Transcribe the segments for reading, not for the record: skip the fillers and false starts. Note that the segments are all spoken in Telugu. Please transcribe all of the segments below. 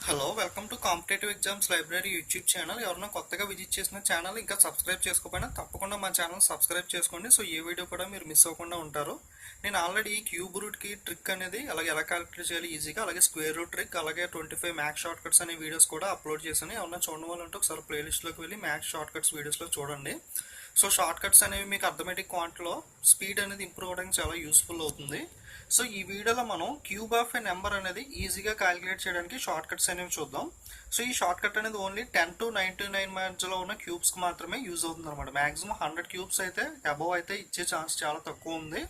Hello welcome to competitive exams library YouTube channel. ఎవరైనా కొత్తగా విజిట్ చేసిన ఛానల్ ఇంకా సబ్స్క్రైబ్ చేసుకోకపోయినా తప్పకుండా మా ఛానల్ సబ్స్క్రైబ్ చేసుకోండి. సో ఏ వీడియో కూడా మీరు మిస్ అవ్వకుండా ఉంటారు. నేను ఆల్రెడీ క్యూబ్ రూట్కి ట్రిక్ అనేది అలాగే ఎలా క్యాలిక్యులేట్ చేయాలి ఈజీగా, అలాగే స్క్వేర్ రూట్ ట్రిక్, అలాగే 25 మ్యాథ్స్ షార్ట్ కట్స్ అనే వీడియోస్ కూడా అప్లోడ్ చేశాను. ఎవరైనా చూడడం వాళ్ళంటే ఒకసారి ప్లేలిస్ట్లోకి వెళ్ళి మ్యాథ్స్ షార్ట్ కట్స్ వీడియోస్లో చూడండి. సో షార్ట్ కట్స్ అనేవి మీకు అర్థమెటిక్ క్వాంట్లో స్పీడ్ అనేది ఇంప్రూవ్ అవడానికి చాలా యూస్ఫుల్ అవుతుంది. సో ఈ వీడియోలో మనం క్యూబ్ ఆఫ్ ఏ నెంబర్ అనేది ఈజీగా క్యాలిక్యులేట్ చేయడానికి షార్ట్ కట్స్ అనేవి చూద్దాం. సో ఈ షార్ట్ కట్ అనేది ఓన్లీ 10 to 99 మధ్యలో ఉన్న క్యూబ్స్కి మాత్రమే యూజ్ అవుతుంది అనమాట. మాక్సిమం 100 క్యూబ్స్ అయితే అబవ్ అయితే ఇచ్చే ఛాన్స్ చాలా తక్కువ ఉంది.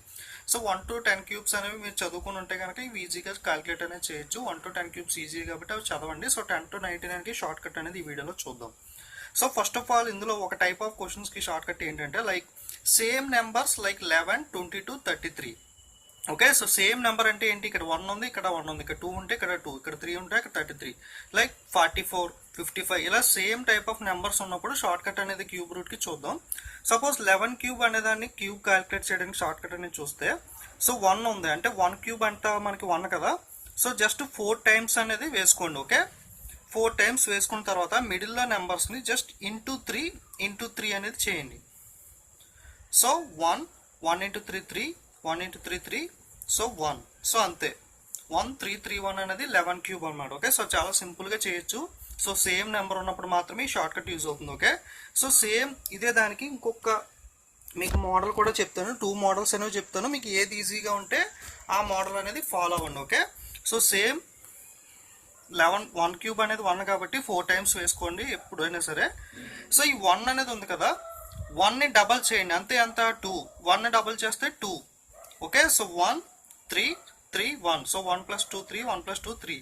సో 1 to 10 క్యూబ్స్ అనేవి మీరు చదువుకుని ఉంటే కనుక ఇవి ఈజీగా క్యాలిక్యులేట్ అనేది చేయొచ్చు. 1 to 10 క్యూబ్స్ ఈజీ కాబట్టి అవి చదవండి. సో 10 to 99కి షార్ట్ కట్ అనేది ఈ వీడియోలో చూద్దాం. సో ఫస్ట్ ఆఫ్ ఆల్ ఇందులో ఒక టైప్ ఆఫ్ క్వశ్చన్స్కి షార్ట్ కట్ ఏంటంటే like same numbers like 11, 22, 33. Okay, so same number అంటే ఏంటి? ఇక్కడ 1 ఉంది, ఇక్కడ 1 ఉంది, ఇక్కడ 2 ఉంటే ఇక్కడ 2, ఇక్కడ 3 ఉంటే ఇక్కడ 33, లైక్ 44, 55 ఇలా సేమ్ టైప్ ఆఫ్ నెంబర్స్ ఉన్నప్పుడు షార్ట్ కట్ అనేది క్యూబ్ రూట్కి చూద్దాం. సపోజ్ 11 క్యూబ్ అనేదాన్ని క్యూబ్ క్యాలిక్యులేట్ చేయడానికి షార్ట్ కట్ అనేది చూస్తే సో 1 ఉంది అంటే 1 క్యూబ్ అంతా మనకి 1 కదా. సో జస్ట్ 4 టైమ్స్ అనేది వేసుకోండి. ఓకే, 4 టైమ్స్ వేసుకున్న తర్వాత మిడిల్లో నెంబర్స్ని జస్ట్ ఇంటూ 3 అనేది చేయండి. So 1 into 3 3, 1 into 3 3, so 1. So అంతే 1 3 3 1 అనేది 11 క్యూబ్ అనమాట. ఓకే, సో చాలా సింపుల్గా చేయొచ్చు. సో సేమ్ నెంబర్ ఉన్నప్పుడు మాత్రమే ఈ షార్ట్ కట్ యూజ్ అవుతుంది. ఓకే, సో సేమ్ ఇదే దానికి ఇంకొక మీకు మోడల్ కూడా చెప్తాను. 2 మోడల్స్ అనేవి చెప్తాను. మీకు ఏది ఈజీగా ఉంటే ఆ మోడల్ అనేది ఫాలో అవ్వండి. ఓకే, సో సేమ్ 1 క్యూబ్ అనేది 1 కాబట్టి 4 టైమ్స్ వేసుకోండి ఎప్పుడైనా సరే. సో ఈ 1 అనేది ఉంది కదా, 1ని డబల్ చేయండి. అంతే ఎంత 2, 1ని డబల్ చేస్తే 2. Okay, so 1 3 3 1, so 1 + 2 3, 1 + 2 3.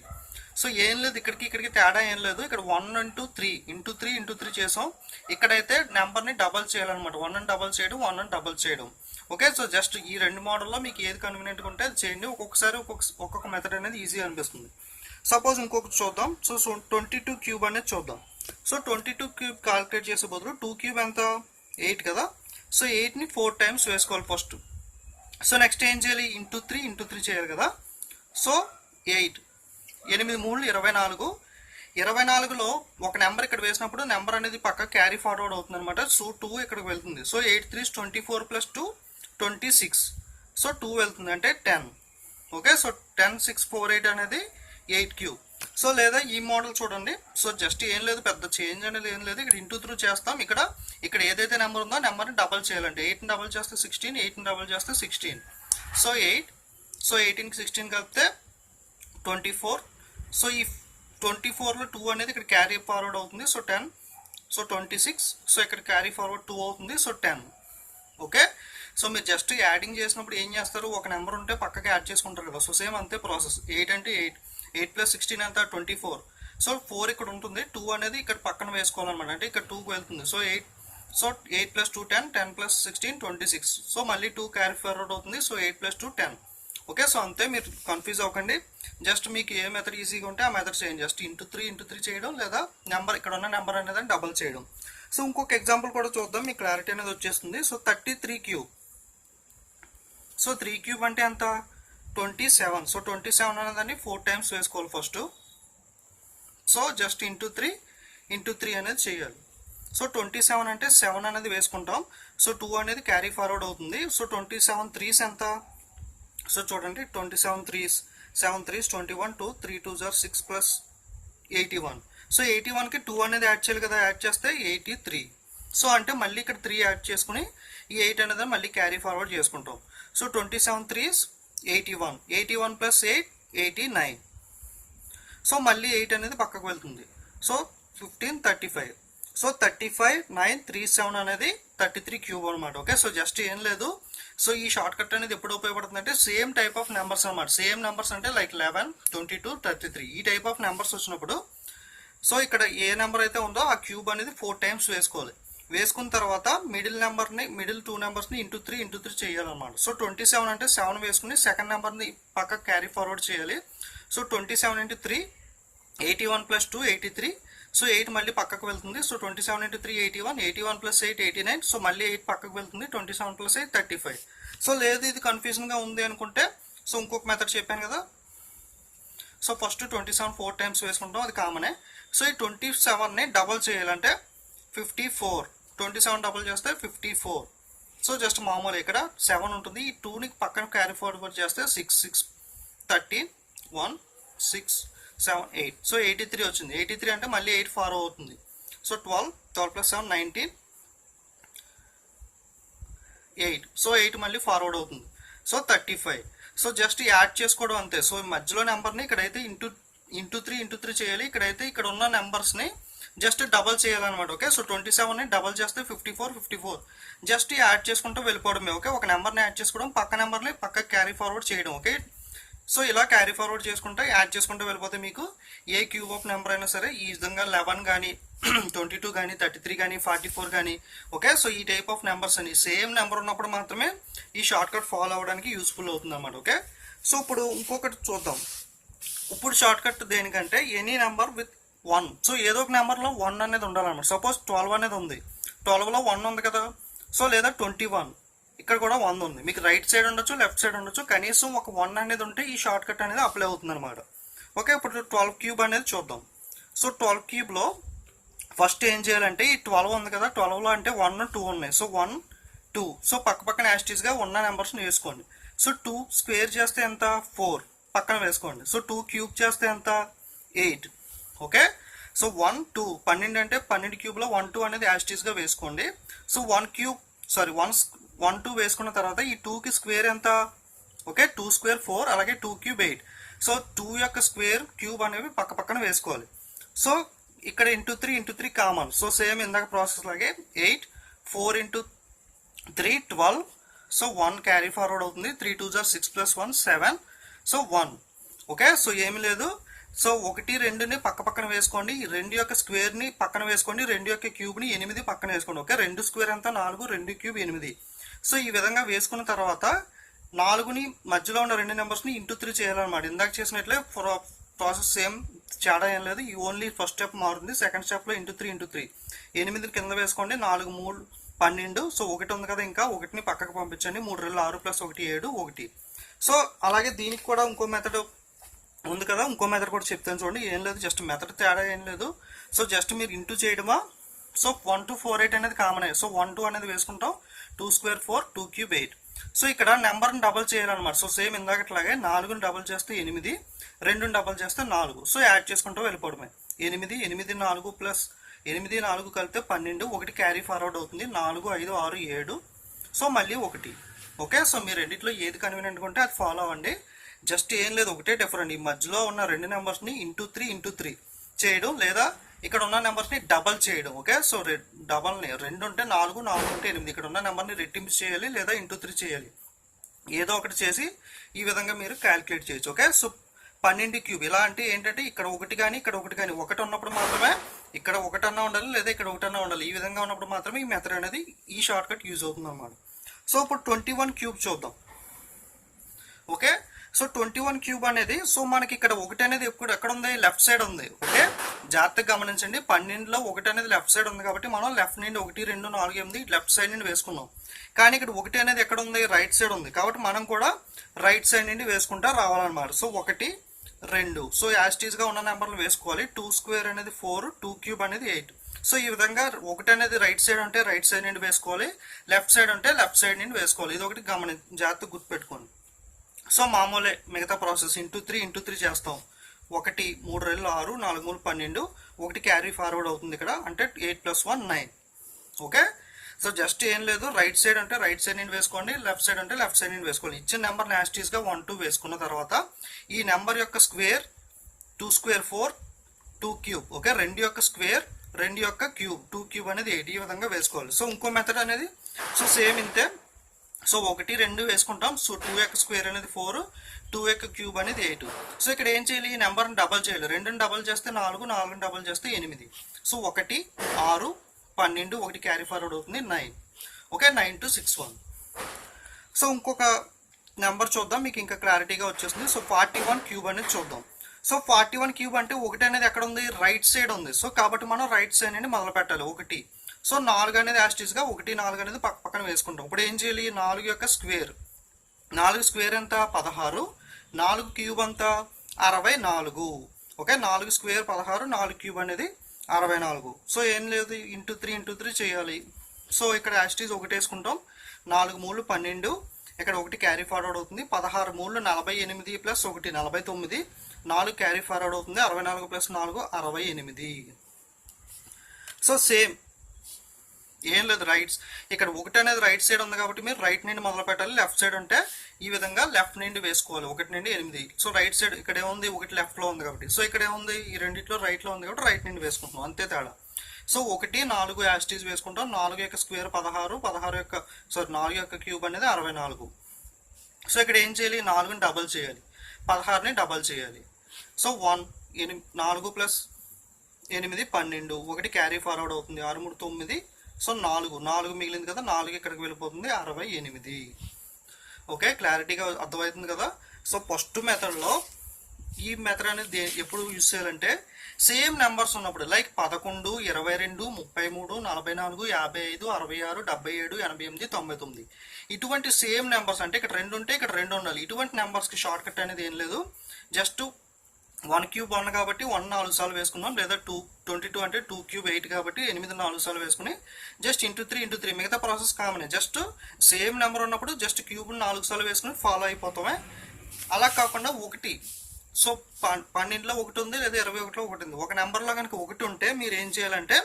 సో ఏం లేదు, ఇక్కడికి తేడా ఏం లేదు. ఇక్కడ 1 into 3 into 3 into 3 చేసాం. ఇక్కడైతే నెంబర్ని డబల్ చేయాలన్నమాట. 1ని డబల్ చేయడం, 1ని డబల్ చేయడం. ఓకే, సో జస్ట్ ఈ 2 మోడల్లో మీకు ఏది కన్వీనియంట్గా ఉంటే అది చేయండి. ఒక్కొక్కసారి ఒక్కొక్క మెథడ్ అనేది ఈజీ అనిపిస్తుంది. సపోజ్ ఇంకొకటి చూద్దాం. సో 22 క్యూబ్ అనేది చూద్దాం. సో 22 క్యూబ్ క్యాలిక్యులేట్ చేసే బదులు 2 క్యూబ్ ఎంత 8 కదా. సో 8ని 4 టైమ్స్ వేసుకోవాలి ఫస్ట్. సో నెక్స్ట్ ఏం చేయాలి? ఇంటూ 3 చేయాలి కదా. సో 8 8 3 24. 24లో ఒక నెంబర్ ఇక్కడ వేసినప్పుడు నెంబర్ అనేది పక్క క్యారీ ఫార్వర్డ్ అవుతుంది అనమాట. సో 2 ఇక్కడికి వెళ్తుంది. సో 8 3 24 + 2 26. సో 2 వెళ్తుంది అంటే 10. ఓకే, సో 10 6 4 8 అనేది 8 క్యూబ్. సో లేదా ఈ మోడల్ చూడండి. సో జస్ట్ ఏం లేదు, పెద్ద చేంజ్ అనేది ఏం లేదు. ఇక్కడ ఇంటూ 3 చేస్తాం. ఇక్కడ ఏదైతే నెంబర్ ఉందో నెంబర్ని డబల్ చేయాలంటే 8ని డబల్ చేస్తే 16, 8ని డబల్ చేస్తే 16. సో 8, సో 18కి 16 కలిపితే 24. సో ఈ 24లో 2 అనేది ఇక్కడ క్యారీ ఫార్వర్డ్ అవుతుంది. So 10, so 26. సో ఇక్కడ క్యారీ ఫార్వర్డ్ 2 అవుతుంది. సో 10. ఓకే, సో మీరు జస్ట్ యాడింగ్ చేసినప్పుడు ఏం చేస్తారు? ఒక నెంబర్ ఉంటే పక్కకి యాడ్ చేసుకుంటారు కదా. సో సేమ్ అంతే ప్రాసెస్. 8 అంటే 8 + 16 ఎంత 24. సో 4 ఇక్కడ ఉంటుంది, 2 అనేది ఇక్కడ పక్కన వేసుకోవాలన్నమాట. అంటే ఇక్కడ 2కి వెళ్తుంది. సో 8 + 2 10, 10 + 16 26. సో మళ్ళీ 2 క్యారీ ఫార్వర్డ్ అవుతుంది. సో 8 + 2 10. ఓకే, సో అంతే, మీరు కన్ఫ్యూజ్ అవ్వకండి. జస్ట్ మీకు ఏ మెథడ్ ఈజీగా ఉంటే ఆ మెథడ్ చేయండి. జస్ట్ ఇంటూ 3 చేయడం, లేదా నెంబర్ ఇక్కడ ఉన్న నెంబర్ అనేది డబల్ చేయడం. సో ఇంకొక ఎగ్జాంపుల్ కూడా చూద్దాం, మీకు క్లారిటీ అనేది వచ్చేస్తుంది. So 33 cube. సో 3 క్యూబ్ అంటే ఎంత 27. సో 27 అనేదాన్ని 4 టైమ్స్ వేసుకోవాలి ఫస్ట్. సో జస్ట్ ఇంటూ 3 అనేది చేయాలి. సో 27 అంటే 7 అనేది వేసుకుంటాం. సో 2 అనేది క్యారీ ఫార్వర్డ్ అవుతుంది. సో 27 3s ఎంత? సో చూడండి, 27 3s 7 3s 21, 2 3 2s are 6 + 81. So 81కి 2 అనేది యాడ్ చేయాలి కదా. యాడ్ చేస్తే 83. సో అంటే మళ్ళీ ఇక్కడ 3 యాడ్ చేసుకుని ఈ 8 అనేది మళ్ళీ క్యారీ ఫార్వర్డ్ చేసుకుంటాం. So 27 3s 81, 81 + 8 89. సో మళ్ళీ 8 అనేది పక్కకు వెళ్తుంది. సో 15 35. సో 35 9 37 అనేది 33 క్యూబ్ అనమాట. ఓకే, సో జస్ట్ ఏం లేదు. సో ఈ షార్ట్ కట్ అనేది ఎప్పుడు ఉపయోగపడుతుంది అంటే సేమ్ టైప్ ఆఫ్ నెంబర్స్ అనమాట. సేమ్ నెంబర్స్ అంటే లైక్ 11, 22, 33 ఈ టైప్ ఆఫ్ నెంబర్స్ వచ్చినప్పుడు సో ఇక్కడ ఏ నెంబర్ అయితే ఉందో ఆ క్యూబ్ అనేది 4 టైమ్స్ వేసుకోవాలి. వేసుకున్న తర్వాత మిడిల్ 2 నెంబర్స్ని ఇంటూ 3 చేయాలన్నమాట. సో 27 అంటే 7 వేసుకుని సెకండ్ నెంబర్ని పక్క క్యారీ ఫార్వర్డ్ చేయాలి. So 27 into 3 81 + 2 83. సో 8 మళ్ళీ పక్కకు వెళ్తుంది. So 27 into 3 81, 81 + 8 89. సో మళ్ళీ 8 పక్కకు వెళ్తుంది. 27 + 8 35. సో లేదు ఇది కన్ఫ్యూజన్గా ఉంది అనుకుంటే సో ఇంకొక మెథడ్ చెప్పాను కదా. సో ఫస్ట్ 27 4 టైమ్స్ వేసుకుంటాం, అది కామనే. సో ఈ 27ని డబల్ చేయాలంటే 54, 27 డబల్ చేస్తే 54. సో జస్ట్ మామూలు ఇక్కడ 7 ఉంటుంది, ఈ 2ని పక్కన క్యారీ ఫార్వర్డ్ చేస్తే 6 6 13 1 6 7 8. సో 83 వచ్చింది. 83 అంటే మళ్ళీ 8 ఫార్ అవుతుంది. So 12 plus 7 19 8. సో 8 మళ్ళీ ఫార్వర్డ్ అవుతుంది. సో 35. సో జస్ట్ యాడ్ చేసుకోవడం అంతే. సో మధ్యలో నెంబర్ని ఇక్కడైతే ఇంటూ 3 చేయాలి. ఇక్కడైతే ఇక్కడ ఉన్న నెంబర్స్ని జస్ట్ డబల్ చేయాలన్నమాట. ఓకే, సో 27ని డబల్ చేస్తే 54 జస్ట్ యాడ్ చేసుకుంటూ వెళ్ళిపోవడమే. ఓకే, ఒక నెంబర్ని యాడ్ చేసుకోవడం, పక్క నెంబర్ని పక్క క్యారీ ఫార్వర్డ్ చేయడం. ఓకే, సో ఇలా క్యారీ ఫార్వర్డ్ చేసుకుంటే యాడ్ చేసుకుంటూ వెళ్ళిపోతే మీకు ఏ క్యూబ్ ఆఫ్ నెంబర్ అయినా సరే ఈ విధంగా 11 కానీ 22 కానీ 33 కానీ 44 కానీ. ఓకే, సో ఈ టైప్ ఆఫ్ నెంబర్స్ అని సేమ్ నెంబర్ ఉన్నప్పుడు మాత్రమే ఈ షార్ట్ కట్ ఫాలో అవ్వడానికి యూస్ఫుల్ అవుతుంది అన్నమాట. ఓకే, సో ఇప్పుడు ఇంకొకటి చూద్దాం. ఇప్పుడు షార్ట్ కట్ దేనికంటే ఎనీ నెంబర్ విత్ 1. సో ఏదో ఒక నెంబర్లో 1 అనేది ఉండాలన్నమాట. సపోజ్ 12 అనేది ఉంది, 12లో 1 ఉంది కదా. సో లేదా 21, ఇక్కడ కూడా 1 ఉంది. మీకు రైట్ సైడ్ ఉండొచ్చు, లెఫ్ట్ సైడ్ ఉండొచ్చు, కనీసం ఒక 1 అనేది ఉంటే ఈ షార్ట్ కట్ అనేది అప్లై అవుతుంది అనమాట. ఓకే, ఇప్పుడు 12 క్యూబ్ అనేది చూద్దాం. సో 12 క్యూబ్లో ఫస్ట్ ఏం చేయాలంటే ఈ 12 ఉంది కదా, 12లో అంటే 1 2 ఉన్నాయి. సో 1 2. సో పక్కన యాస్టీస్గా ఉన్న నెంబర్స్ని వేసుకోండి. సో 2 స్క్వేర్ చేస్తే ఎంత 4 పక్కన వేసుకోండి. సో 2 క్యూబ్ చేస్తే ఎంత 8. ఓకే, సో 1 2 12 అంటే 12 క్యూబ్లో 1 2 అనేది యాస్టీస్గా వేసుకోండి. సో 1 2 వేసుకున్న తర్వాత ఈ 2కి స్క్వేర్ ఎంత. ఓకే, 2 స్క్వేర్ 4, అలాగే 2 క్యూబ్ 8. సో 2 యొక్క స్క్వేర్ క్యూబ్ అనేవి పక్కన వేసుకోవాలి. సో ఇక్కడ ఇంటూ 3 కామన్. సో సేమ్ ఇందాక ప్రాసెస్ లాగే 8 4 ఇంటూ 3 12. సో 1 క్యారీ ఫార్వర్డ్ అవుతుంది. 3 2 6 ప్లస్ 1 7. సో 1. ఓకే, సో ఏమి లేదు. సో 1 2ని పక్కన వేసుకోండి. 2 యొక్క స్క్వేర్ని పక్కన వేసుకోండి. 2 యొక్క క్యూబ్ని 8 పక్కన వేసుకోండి. ఓకే, 2 స్క్వేర్ ఎంత 4, 2 క్యూబ్ 8. సో ఈ విధంగా వేసుకున్న తర్వాత 4ని మధ్యలో ఉన్న 2 నెంబర్స్ని ఇంటూ 3 చేయాలన్నమాట. ఇందాక చేసినట్లే ప్రాసెస్ సేమ్, తేడా ఏం లేదు. ఈ ఓన్లీ ఫస్ట్ స్టెప్ మారుతుంది. సెకండ్ స్టెప్లో ఇంటూ 3 8 కింద వేసుకోండి. 4 3 12. సో 1 ఉంది కదా, ఇంకా 1ని పక్కకు పంపించండి. 3 2 6 ప్లస్ 1 7 1. సో అలాగే దీనికి కూడా ఇంకో మెథడ్ ఉంది కదా, ఇంకో మెథడ్ కూడా చెప్తాను చూడండి. ఏం లేదు, జస్ట్ మెథడ్ తేడా ఏం లేదు. సో జస్ట్ మీరు ఇంటూ చేయడమా. సో 1 2 4 8 అనేది కామన్. సో 1 2 అనేది వేసుకుంటాం. 2 స్క్వేర్ 4 2 క్యూబ్ 8. సో ఇక్కడ నెంబర్ని డబల్ చేయాలన్నమాట. సో సేమ్ ఇందాకట్లాగే 4ని డబల్ చేస్తే 8, 2ని డబల్ చేస్తే 4. సో యాడ్ చేసుకుంటూ వెళ్ళిపోవడమే. 8 8 4 ప్లస్ 8 4 కలిపితే 12. 1 క్యారీ ఫార్వర్డ్ అవుతుంది. 4 5 6 7. సో మళ్ళీ 1. ఓకే, సో మీరు రెండిట్లో ఏది కన్వీనియంట్గా ఉంటే అది ఫాలో అవ్వండి. జస్ట్ ఏం లేదు, ఒకటే డిఫరెంట్. ఈ మధ్యలో ఉన్న 2 నెంబర్స్ని ఇంటూ 3 చేయడం, లేదా ఇక్కడ ఉన్న నెంబర్స్ని డబల్ చేయడం. ఓకే, సో డబల్ని 2 ఉంటే 4 4 ఉంటే 8. ఇక్కడ ఉన్న నెంబర్ని రెట్టింపు చేయాలి, లేదా ఇంటూ 3 చేయాలి. ఏదో ఒకటి చేసి ఈ విధంగా మీరు క్యాలిక్యులేట్ చేయొచ్చు. ఓకే, సో 12 క్యూబ్ ఇలా అంటే ఏంటంటే ఇక్కడ 1 కానీ ఇక్కడ 1 కానీ, 1 ఉన్నప్పుడు మాత్రమే ఇక్కడ 1 అన్నా ఉండాలి, లేదా ఇక్కడ 1 అన్నా ఉండాలి. ఈ విధంగా ఉన్నప్పుడు మాత్రమే ఈ మెథడ్ అనేది, ఈ షార్ట్ కట్ యూజ్ అవుతుంది అన్నమాట. సో ఇప్పుడు 21 క్యూబ్ చూద్దాం. ఓకే, సో 21 క్యూబ్ అనేది, సో మనకి ఇక్కడ 1 అనేది ఎక్కడ ఉంది, లెఫ్ట్ సైడ్ ఉంది. ఓకే, జాగ్రత్తగా గమనించండి. 12లో 1 అనేది లెఫ్ట్ సైడ్ ఉంది కాబట్టి మనం లెఫ్ట్ నుండి 1 2 4 8 లెఫ్ట్ సైడ్ నుండి వేసుకున్నాం. కానీ ఇక్కడ 1 అనేది ఎక్కడ ఉంది, రైట్ సైడ్ ఉంది. కాబట్టి మనం కూడా రైట్ సైడ్ నుండి వేసుకుంటా రావాలన్నమాట. సో 1 2. సో యాస్టీస్ గా ఉన్న నెంబర్లు వేసుకోవాలి. 2 స్క్వేర్ అనేది 4, 2 క్యూబ్ అనేది 8. సో ఈ విధంగా 1 అనేది రైట్ సైడ్ అంటే రైట్ సైడ్ నుండి వేసుకోవాలి, లెఫ్ట్ సైడ్ అంటే లెఫ్ట్ సైడ్ నుండి వేసుకోవాలి. ఇది ఒకటి జాగ్రత్తగా గుర్తుపెట్టుకోండి. సో మామూలే మిగతా ప్రాసెస్. ఇంటూ 3 చేస్తాం. 1 3 2 6 4 3 12. 1 క్యారీ ఫార్వర్డ్ అవుతుంది ఇక్కడ, అంటే 8 + 1 9. ఓకే, సో జస్ట్ ఏం లేదు, రైట్ సైడ్ అంటే రైట్ సైడ్ నుండి వేసుకోండి, లెఫ్ట్ సైడ్ అంటే లెఫ్ట్ సైడ్ నుండి వేసుకోండి. ఇచ్చిన నెంబర్ యాస్టీస్గా 1 2 వేసుకున్న తర్వాత ఈ నెంబర్ యొక్క స్క్వేర్ 2 స్క్వేర్ 4 2 క్యూబ్. ఓకే, 2 యొక్క స్క్వేర్ 2 యొక్క క్యూబ్ 2 క్యూబ్ అనేది 8. ఈ విధంగా వేసుకోవాలి. సో ఇంకో మెథడ్ అనేది సో సేమ్ ఇంతే. సో 1 2 వేసుకుంటాం. సో 2 యొక్క స్క్వేర్ అనేది 4, 2 యొక్క క్యూబ్ అనేది 8. సో ఇక్కడ ఏం చేయాలి, ఈ నెంబర్ని డబల్ చేయాలి. 2ని డబల్ చేస్తే 4, 4ని డబల్ చేస్తే 8. సో 1 6 12, 1 క్యారీ ఫార్వర్డ్ అవుతుంది 9. ఓకే, 9 2 6 1. సో ఇంకొక నెంబర్ చూద్దాం, మీకు ఇంకా క్లారిటీగా వచ్చేస్తుంది. సో 41 క్యూబ్ అనేది చూద్దాం. సో 41 క్యూబ్ అంటే 1 అనేది ఎక్కడ ఉంది, రైట్ సైడ్ ఉంది. సో కాబట్టి మనం రైట్ సైడ్ నుండి మొదలు పెట్టాలి. 1. సో 4 అనేది యాస్టీస్గా 1 4 అనేది పక్కన వేసుకుంటాం. ఇప్పుడు ఏం చేయాలి, 4 యొక్క స్క్వేర్ 4 స్క్వేర్ ఎంత 16, 4 క్యూబ్ అంతా 64. ఓకే, 4 స్క్వేర్ 16, 4 క్యూబ్ అనేది 64. సో ఏం లేదు, ఇంటూ 3 చేయాలి. సో ఇక్కడ యాస్టీజ్ ఒకటి వేసుకుంటాం. 4 3 12, ఇక్కడ ఒకటి క్యారీ ఫార్వర్డ్ అవుతుంది. 16 3 48 ప్లస్ 1 49, 4 క్యారీ ఫార్వర్డ్ అవుతుంది. 64 ప్లస్ 4 68. సో సేమ్ ఏం లేదు, రైట్స్ ఇక్కడ ఒకటి అనేది రైట్ సైడ్ ఉంది కాబట్టి మీరు రైట్ నుండి మొదలు పెట్టాలి. లెఫ్ట్ సైడ్ ఉంటే ఈ విధంగా లెఫ్ట్ నుండి వేసుకోవాలి. 1 నుండి 8. సో రైట్ సైడ్ ఇక్కడ ఏముంది, ఒకటి లెఫ్ట్ లో ఉంది కాబట్టి, సో ఇక్కడ ఏముంది, ఈ రెండిట్లో రైట్ లో ఉంది కాబట్టి రైట్ నుండి వేసుకుంటున్నాం, అంతే తేడా. సో 1 4 యాస్టీస్ వేసుకుంటాం. 4 యొక్క స్క్వేర్ 16, 4 యొక్క క్యూబ్ అనేది 64. సో ఇక్కడ ఏం చేయాలి, 4ని డబల్ చేయాలి, 16ని డబల్ చేయాలి. సో 4 ప్లస్ 8 12, ఒకటి క్యారీ ఫార్వర్డ్ అవుతుంది. 6 3 9. సో 4 మిగిలింది కదా, 4 ఇక్కడికి వెళ్ళిపోతుంది, 68. ఓకే, క్లారిటీగా అర్థమవుతుంది కదా. సో ఫస్ట్ మెథడ్లో ఈ మెథడ్ అనేది ఎప్పుడు యూజ్ చేయాలంటే సేమ్ నెంబర్స్ ఉన్నప్పుడు, లైక్ 11 22 33 44 55 66 77 88 99, ఇటువంటి సేమ్ నెంబర్స్ అంటే ఇక్కడ 2 ఉంటే ఇక్కడ 2 ఉండాలి. ఇటువంటి నెంబర్స్కి షార్ట్ కట్ అనేది ఏం లేదు, జస్ట్ 1 క్యూబ్ 1 కాబట్టి 1 4 సార్లు వేసుకున్నాం, లేదా 22 అంటే 2 క్యూబ్ 8 కాబట్టి 8 4 సార్లు వేసుకుని జస్ట్ ఇంటూ 3 మిగతా ప్రాసెస్ కామనే. జస్ట్ సేమ్ నెంబర్ ఉన్నప్పుడు జస్ట్ క్యూబ్ 4 సార్లు వేసుకుని ఫాలో అయిపోతామే. అలా కాకుండా 1, సో 12లో 1 ఉంది, లేదా 21లో 1 ఉంది. ఒక నెంబర్లో కనుక 1 ఉంటే మీరు ఏం చేయాలంటే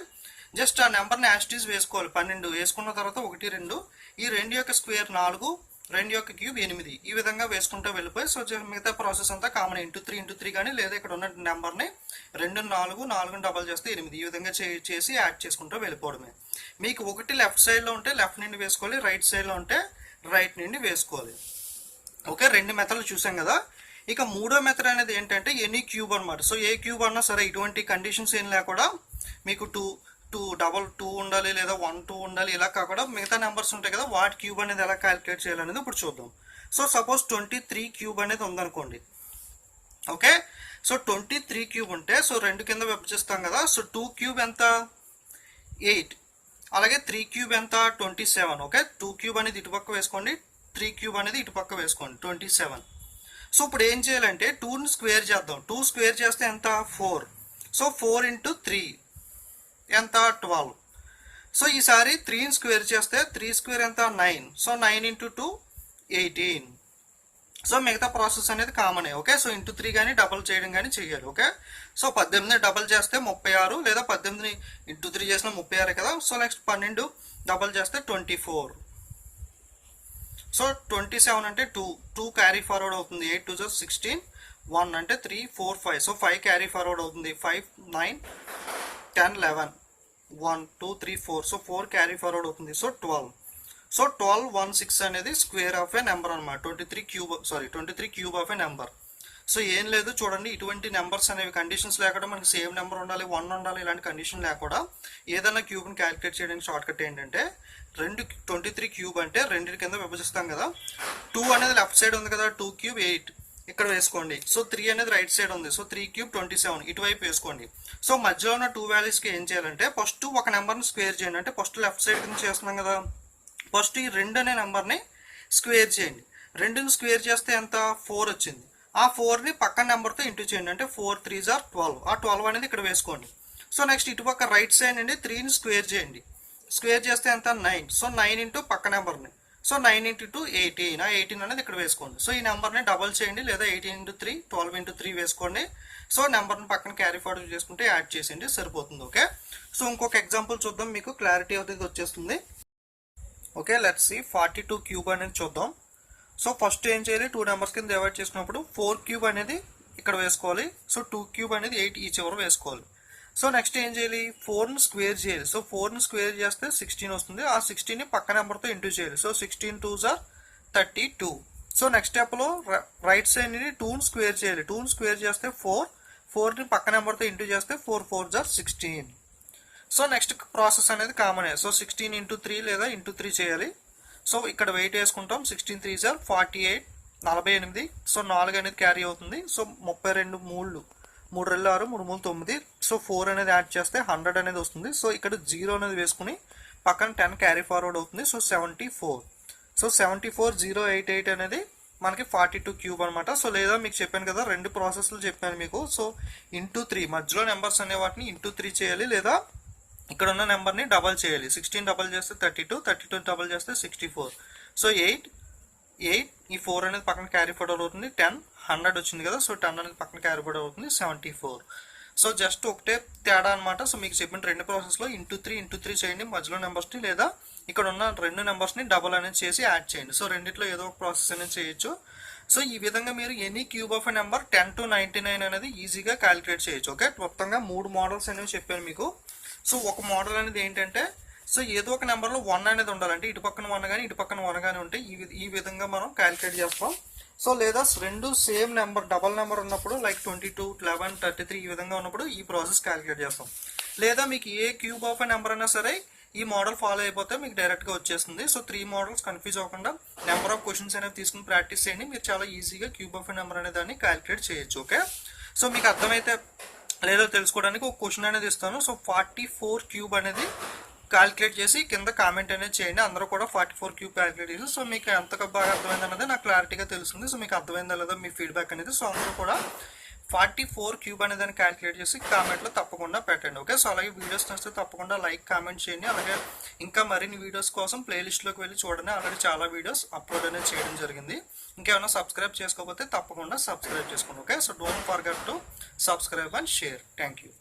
జస్ట్ ఆ నెంబర్ని యాస్టీస్ వేసుకోవాలి. 12 వేసుకున్న తర్వాత 1 2, ఈ 2 యొక్క స్క్వేర్ 4, 2 యొక్క క్యూబ్ 8, ఈ విధంగా వేసుకుంటూ వెళ్ళిపోయి సో మిగతా ప్రాసెస్ అంతా కామన్. ఇంటూ 3 కానీ, లేదా ఇక్కడ ఉన్న నెంబర్ని 2 4 డబల్ చేస్తే 8, ఈ విధంగా చేసి యాడ్ చేసుకుంటూ వెళ్ళిపోవడమే. మీకు 1 లెఫ్ట్ సైడ్లో ఉంటే లెఫ్ట్ నుండి వేసుకోవాలి, రైట్ సైడ్లో ఉంటే రైట్ నుండి వేసుకోవాలి. ఓకే, 2 మెథడ్లు చూసాం కదా. ఇక మూడో మెథడ్ అనేది ఏంటంటే ఎనీ క్యూబ్ అనమాట. సో ఏ క్యూబ్ అన్నా సరే, ఇటువంటి కండిషన్స్ ఏం లేకుండా మీకు 2 ఉండాలి, లేదా 1 2 ఉండాలి, ఇలా కాకుండా మిగతా నెంబర్స్ ఉంటాయి కదా, వాటి క్యూబ్ అనేది ఎలా క్యాలిక్యులేట్ చేయాలనేది ఇప్పుడు చూద్దాం. సో సపోజ్ 23 క్యూబ్ అనేది ఉందనుకోండి. ఓకే, సో 23 క్యూబ్ ఉంటే సో 2 కింద విభజిస్తాం కదా. సో 2 క్యూబ్ ఎంత, 8. అలాగే 3 క్యూబ్ ఎంత, 27. ఓకే, 2 క్యూబ్ అనేది ఇటుపక్క వేసుకోండి, 3 క్యూబ్ అనేది ఇటుపక్క వేసుకోండి, 27. సో ఇప్పుడు ఏం చేయాలంటే 2ని స్క్వేర్ చేద్దాం. 2 స్క్వేర్ చేస్తే ఎంత, 4. సో 4 ఇంటూ 3 ఎంత, 12. సో ఈసారి 3ని స్క్వేర్ చేస్తే 3 స్క్వేర్ ఎంత, 9. So 9 into 2 18. సో మిగతా ప్రాసెస్ అనేది కామనే. ఓకే, సో ఇంటూ 3 కానీ డబల్ చేయడం కానీ చేయాలి. ఓకే, సో 18 డబల్ చేస్తే 36, లేదా 18 ఇంటూ 3 చేసిన 36 కదా. సో నెక్స్ట్ 12 డబల్ చేస్తే 24. సో 27 అంటే 2 క్యారీ ఫార్వర్డ్ అవుతుంది. 8 2 16, 1 అంటే 3 4 5. సో 5 క్యారీ ఫార్వర్డ్ అవుతుంది. 5 9 10 11, 1 2 3 4. సో 4 క్యారీ ఫార్వర్డ్ అవుతుంది. సో 12. సో 12 1 6 అనేది స్క్వేర్ ఆఫ్ ఏ నెంబర్ అనమాట. 23 cube of A number. So ఏం లేదు చూడండి, ఇటువంటి నెంబర్స్ అనేవి కండిషన్స్ లేకుండా మనకి సేమ్ నెంబర్ ఉండాలి, 1 ఉండాలి, ఇలాంటి కండిషన్ లేకుండా ఏదైనా క్యూబ్ని క్యాలిక్యులేట్ చేయడానికి షార్ట్ కట్ ఏంటంటే 23 క్యూబ్ అంటే 2 కింద విభజిస్తాం కదా. 2 అనేది లెఫ్ట్ సైడ్ ఉంది కదా, 2 క్యూబ్ 8 ఇక్కడ వేసుకోండి. సో 3 అనేది రైట్ సైడ్ ఉంది, సో 3 క్యూబ్ 27 ఇటువైపు వేసుకోండి. సో మధ్యలో ఉన్న 2 వాల్యూస్కి ఏం చేయాలంటే ఫస్ట్ ఒక నెంబర్ని స్క్వేర్ చేయండి. అంటే ఫస్ట్ లెఫ్ట్ సైడ్ కింద చేస్తున్నాం కదా, ఫస్ట్ ఈ 2 అనే నెంబర్ని స్క్వేర్ చేయండి. 2ని స్క్వేర్ చేస్తే ఎంత, 4 వచ్చింది. ఆ 4ని పక్కన నెంబర్తో ఇంటూ చేయండి. అంటే 4 3 12. ఆ 12 అనేది ఇక్కడ వేసుకోండి. సో నెక్స్ట్ ఇటుపక్క రైట్ సైడ్ నుండి 3ని స్క్వేర్ చేయండి. స్క్వేర్ చేస్తే ఎంత, 9. సో 9 ఇంటూ పక్క నెంబర్ని, సో 9 ఇంటూ 2 18. ఆ 18 అనేది ఇక్కడ వేసుకోండి. సో ఈ నెంబర్ని డబల్ చేయండి, లేదా 18 ఇంటూ 3 12 ఇంటూ 3 వేసుకోండి. సో నెంబర్ని పక్కన క్యారీ ఫార్వర్డ్ చేసుకుంటే యాడ్ చేసేయండి, సరిపోతుంది. ఓకే, సో ఇంకొక ఎగ్జాంపుల్ చూద్దాం, మీకు క్లారిటీ అనేది వచ్చేస్తుంది. ఓకే, లెట్స్ సి 42 క్యూబ్ అనేది చూద్దాం. సో ఫస్ట్ ఏం చేయాలి, 2 నెంబర్స్ కింద డివైడ్ చేసుకున్నప్పుడు 4 క్యూబ్ అనేది ఇక్కడ వేసుకోవాలి. సో 2 క్యూబ్ అనేది 8 ఈ చివర వేసుకోవాలి. సో నెక్స్ట్ ఏం చేయాలి, 4ని స్క్వేర్ చేయాలి. సో 4ని స్క్వేర్ చేస్తే 16 వస్తుంది. ఆ 16ని పక్క నెంబర్తో ఇంటూ చేయాలి. సో 16 2 32. సో నెక్స్ట్ స్టెప్లో రైట్ సైడ్ నుండి 2ని స్క్వేర్ చేయాలి. 2ని స్క్వేర్ చేస్తే 4ని పక్క నెంబర్తో ఇంటూ చేస్తే 4 4 16. సో నెక్స్ట్ ప్రాసెస్ అనేది కామనే. సో 16 ఇంటూ 3 లేదా ఇంటూ 3 చేయాలి. సో ఇక్కడ వెయిట్ వేసుకుంటాం. 16 3 48, 48. సో 4 అనేది క్యారీ అవుతుంది. సో 32 3 3 2 6 3 3 9. సో 4 అనేది యాడ్ చేస్తే 100 అనేది వస్తుంది. సో ఇక్కడ 0 అనేది వేసుకుని పక్కన 10 క్యారీ ఫార్వర్డ్ అవుతుంది. సో 74. సో 74 088 అనేది మనకి 42 క్యూబ్ అనమాట. సో లేదా మీకు చెప్పాను కదా, రెండు ప్రాసెస్లు చెప్పాను మీకు. సో ఇంటూ 3 మధ్యలో నెంబర్స్ అనే వాటిని ఇంటూ 3 చేయాలి, లేదా ఇక్కడ ఉన్న నెంబర్ని డబల్ చేయాలి. 16 డబల్ చేస్తే 32, 32 డబల్ చేస్తే 64. సో 8 ఈ 4 అనేది పక్కన క్యారీ ఫార్వర్డ్ అవుతుంది. 10 100 వచ్చింది కదా, సో 10 అనేది పక్కన క్యారీ ఫార్వర్డ్ అవుతుంది. 74. సో జస్ట్ ఒకటే తేడా అనమాట. సో మీకు చెప్పిన రెండు ప్రాసెస్లో ఇంటూ 3 చేయండి మధ్యలో నెంబర్స్ని, లేదా ఇక్కడ ఉన్న రెండు నెంబర్స్ని డబల్ అనేది చేసి యాడ్ చేయండి. సో రెండిట్లో ఏదో ఒక ప్రాసెస్ అనేది చేయొచ్చు. సో ఈ విధంగా మీరు any cube of a number 10 to 99 అనేది ఈజీగా క్యాలిక్యులేట్ చేయొచ్చు. ఓకే, మొత్తంగా 3 మోడల్స్ అనేవి చెప్పాను మీకు. సో ఒక మోడల్ అనేది ఏంటంటే, సో ఏదో ఒక నెంబర్లో 1 అనేది ఉండాలంటే ఇటు పక్కన 1 కానీ ఇటు పక్కన 1 కానీ ఉంటే ఈ విధంగా మనం క్యాలిక్యులేట్ చేస్తాం. సో లేదా రెండు సేమ్ నెంబర్ డబల్ నెంబర్ ఉన్నప్పుడు లైక్ 22, 11, 33 ఈ విధంగా ఉన్నప్పుడు ఈ ప్రాసెస్ క్యాలిక్యులేట్ చేస్తాం. లేదా మీకు ఏ క్యూబ్ ఆఫ్ ఎ నెంబర్ అయినా సరే ఈ మోడల్ ఫాలో అయిపోతే మీకు డైరెక్ట్గా వచ్చేస్తుంది. సో 3 మోడల్స్ కన్ఫ్యూజ్ అవ్వకుండా నెంబర్ ఆఫ్ క్వశ్చన్స్ అనేవి తీసుకుని ప్రాక్టీస్ చేయండి. మీరు చాలా ఈజీగా క్యూబ్ ఆఫ్ ఎ నెంబర్ అనే దాన్ని క్యాలిక్యులేట్ చేయొచ్చు. ఓకే, సో మీకు అర్థమైతే లేదో తెలుసుకోవడానికి ఒక క్వశ్చన్ అనేది ఇస్తాను. సో 44 క్యూబ్ అనేది క్యాలిక్యులేట్ చేసి కింద కామెంట్ అనేది చేయండి. అందరూ కూడా 44 క్యూబ్ క్యాలిక్యులేట్ చేసి, సో మీకు ఎంత బాగా అర్థమైంది అన్నది నాకు క్లారిటీగా తెలుస్తుంది. సో మీకు అర్థమైందా లేదా మీ ఫీడ్బ్యాక్ అనేది. సో అందరూ కూడా 44 క్యూబ్ అనే దాన్ని క్యాలిక్యులేట్ చేసి కామెంట్లో తప్పకుండా పెట్టండి. ఓకే, సో అలాగే వీడియోస్ నచ్చితే తప్పకుండా లైక్ కామెంట్ చేయండి. అలాగే ఇంకా మరిన్ని వీడియోస్ కోసం ప్లేలిస్ట్లోకి వెళ్ళి చూడండి. ఆల్రెడీ చాలా వీడియోస్ అప్లోడ్ అనేది చేయడం జరిగింది. ఇంకేమైనా సబ్స్క్రైబ్ చేసుకోకపోతే తప్పకుండా సబ్స్క్రైబ్ చేసుకోండి. Okay, so don't forget to subscribe and share. Thank you.